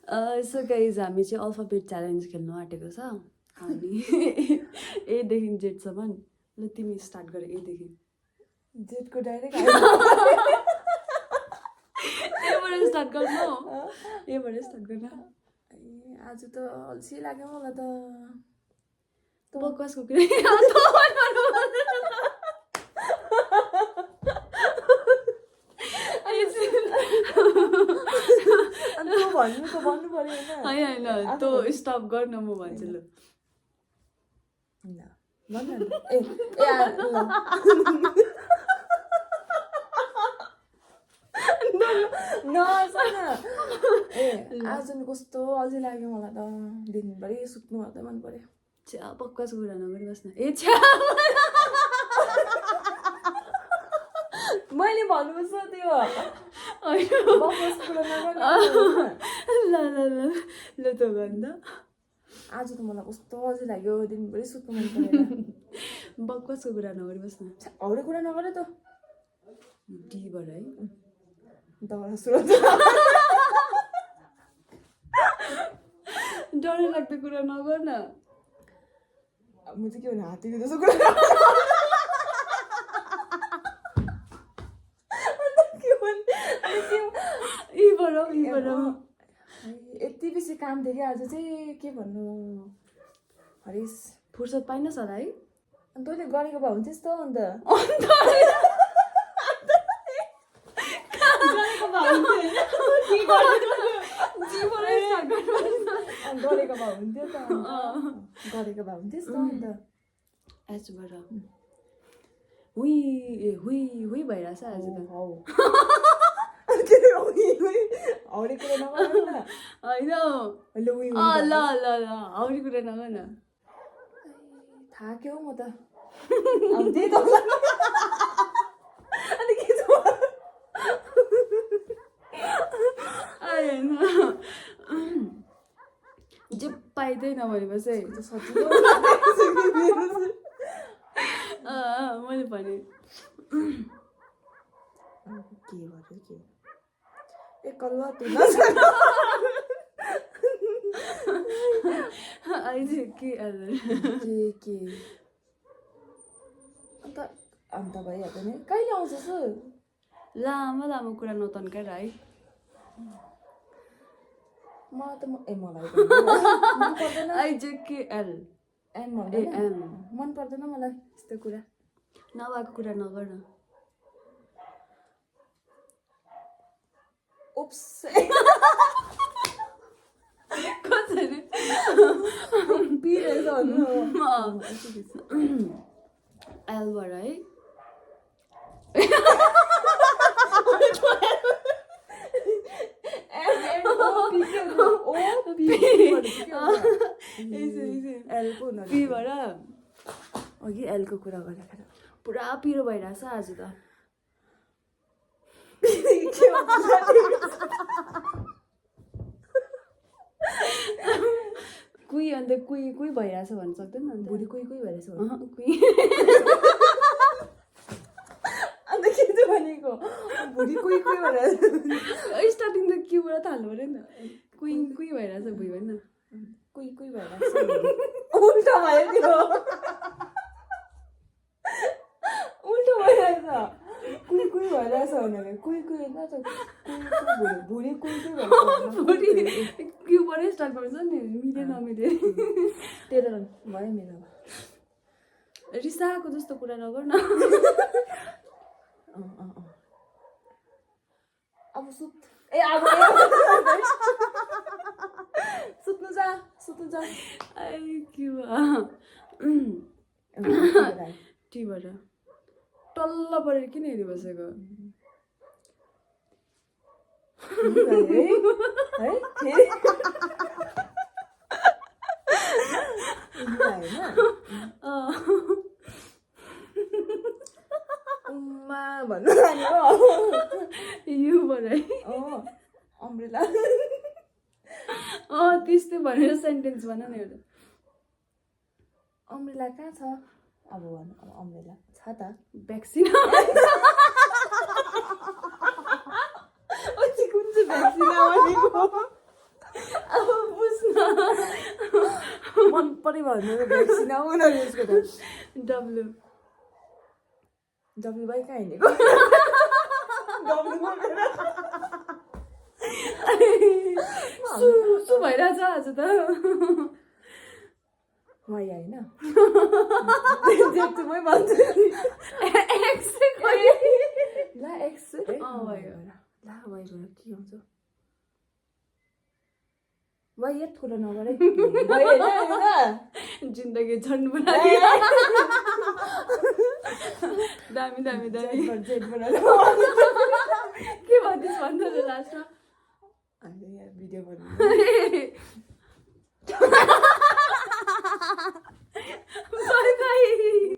so guys हामी चाहिँ alphabet challenge खेल्नु आँटेको छ अनि एदेखि जेडसम्म ल तिमी स्टार्ट गर एदेखि जेडको डाइरेक्ट एबाट स्टार्ट गर्नु एबाट स्टार्ट गर्न आज त अल्छी लाग्यो मलाई त बकवासको कुरा भन्नु पर्यो होइन तँ स्टप गर्न म भन्छु ल आज कस्तो अल्छी लाग्यो मलाई त दिनभरि सुत्नु मात्रै मन पर्यो छ्या बकवासको कुरा नगरी बस्न ए छ्या मैले भन्नुपर्छ त्यो ल ल ल ल त भन्दा आज त मलाई कस्तो अल्छी लाग्यो दिनभरि सुत्नु मन परेन बकवासको कुरा नगरी बस्न अरू कुरा नगरे त डीबाट है दाउरा सुरत डर लाग्दो कुरा नगर न म चाहिँ के भन्नु हात्तीको जस्तो कुरा यति बेसी काम थियो कि आज चाहिँ के भन्नु हरिस फुर्सद पाइनस् होला है अनि तैँले गरेको भए हुन्थ्यस् त अन्त गरेको भए हुन्थ्यो त गरेको भए हुन्थ्यस् त अन्त एचबाट हुई हुई हुई भइरहेछ आज त हौडी कुरा नगर्नु न होइन ल ल ल ल हौडी कुरा नगर न थाक्यो म त अब त्यही त अनि के छ जे पाइँदैन भनेपछि सजिलो मैले भने के गर्यो के एकल्वा तिन आइज के के अन्त भइहाल्यो नि कहिले आउँछस् लामो लामो कुरा नतन्काएर है मलाई त मलाई आइजेकेएल एन मन पर्दैन मलाई यस्तो कुरा नभएको कुरा नगर न ओप्स कसरी पिरेछ एलबाट है पीबाट अघि एलको कुरा गर्दाखेरि पुरा पिरो भइरहेछ आज त कुही अन्त कुही कुही भइरहेछ भन्न सक्दैन अन्त भुँडी कुही कुही भइरहेछ कुही अन्त के चाहिँ भनेको भुँडी कुही कुही भइरहेछ स्टार्टिङ त क्यूबाट त हाल्नु पऱ्यो नि त कुही कुही भइरहेछ भुइँ भएन कुही कुही भइरहेछ उल्टा भयो त्यो उल्टो भइरहेछ कुही कुही भइरहेछ भनेर कुही कुही होइन त भुँडी कुही कुही भइरहेछ क्यूबाटै स्टार्ट गर्छ नि मिले नमिले तेरो भयो मेरो रिसाएको जस्तो कुरा नगर न अब सुत ए अब सुत्नु जा टीबाट टल्ल परेर किन हेरिबसेको भन्नु लाग्यो युबाट है अम्ब्रेला त्यस्तै भनेर सेन्टेन्स भन न एउटा अम्ब्रेला कहाँ छ अब भन्नु अब अम्ब्रेला छ त भ्याक्सिन कुन चाहिँ भ्याक्सिन भनेको मन पऱ्यो भन्नु भ्याक्सिन आउन यसको त डब्लु डब्लुबाई कहाँ हिँडेको सु भइरहेछ आज त वाइ होइन मै भन्छु एक्स ला एक्स ला वाइबाट के हुन्छ वाइ यत कुरा नगर जिन्दगी झन् दामी दामी दामी के भन्दैछ भन्नु लास्टमा भिडियो भन्नु बाई बाई